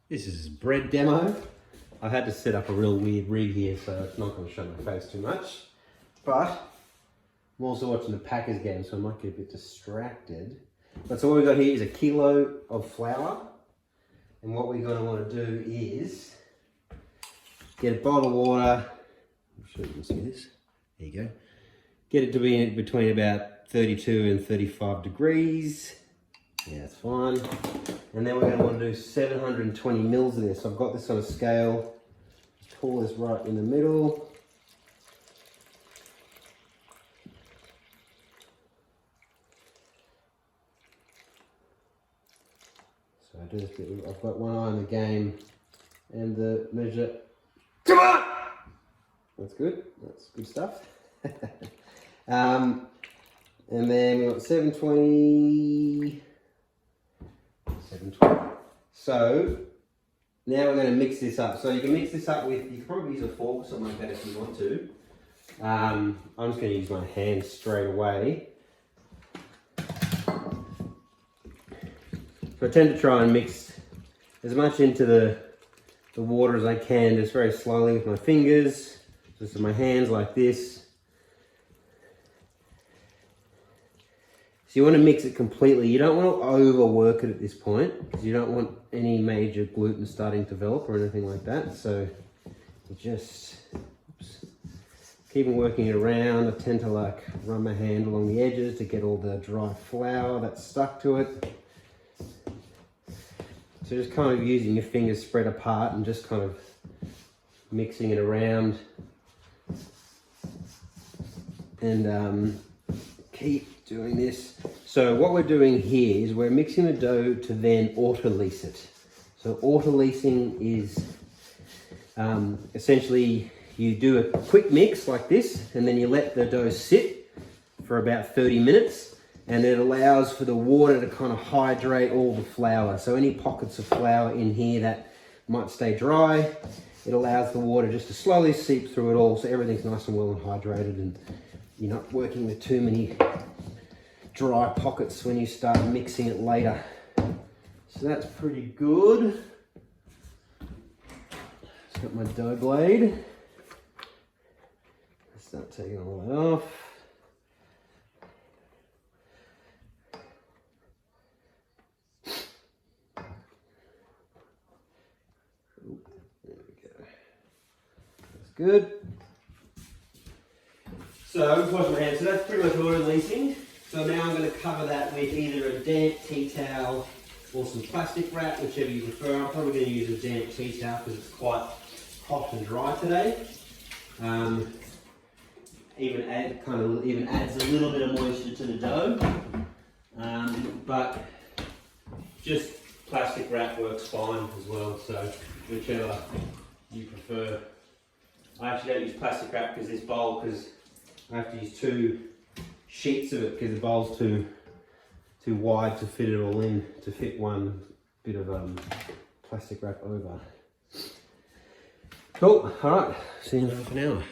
This is bread demo. I had to set up a real weird rig here, so it's not going to show my face too much. But I'm also watching the Packers game, so I might get a bit distracted. But so what we've got here is 1 kilo of flour. And what we're going to want to do is get a bottle of water. I'm sure you can see this. There you go. Get it to be between about 32 and 35 degrees. Yeah, that's fine. And then we're going to want to do 720 mils of this. So I've got this on a scale. Pour this right in the middle. So I do this bit. I've got one eye on the game and the measure. Come on! That's good. That's good stuff. And then we've got 720. So now we're going to mix this up. So you can mix this up with, you can probably use a fork or something like that if you want to. I'm just going to use my hand straight away. So I tend to try and mix as much into the water as I can, just very slowly with my fingers, just with my hands like this. So you want to mix it completely. You don't want to overwork it at this point because you don't want any major gluten starting to develop or anything like that. So you just keep working it around. I tend to like run my hand along the edges to get all the dry flour that's stuck to it. So just kind of using your fingers spread apart and just kind of mixing it around. And keep doing this. So what we're doing here is we're mixing the dough to then autolyse it. So autolysing is essentially you do a quick mix like this and then you let the dough sit for about 30 minutes and it allows for the water to kind of hydrate all the flour. So any pockets of flour in here that might stay dry, it allows the water just to slowly seep through it all so everything's nice and well and hydrated and you're not working with too many dry pockets when you start mixing it later. So that's pretty good. Just got my dough blade. Start taking all that off. Ooh, there we go. That's good. So, wash my hands. So that's pretty much autolysing. So now I'm going to cover that with either a damp tea towel or some plastic wrap, whichever you prefer. I'm probably going to use a damp tea towel because it's quite hot and dry today. Even adds a little bit of moisture to the dough, but just plastic wrap works fine as well. So whichever you prefer. I actually don't use plastic wrap because this bowl, because I have to use 2 sheets of it because the bowl's too wide to fit it all in, to fit one bit of plastic wrap over. Cool, alright, see you in half an hour.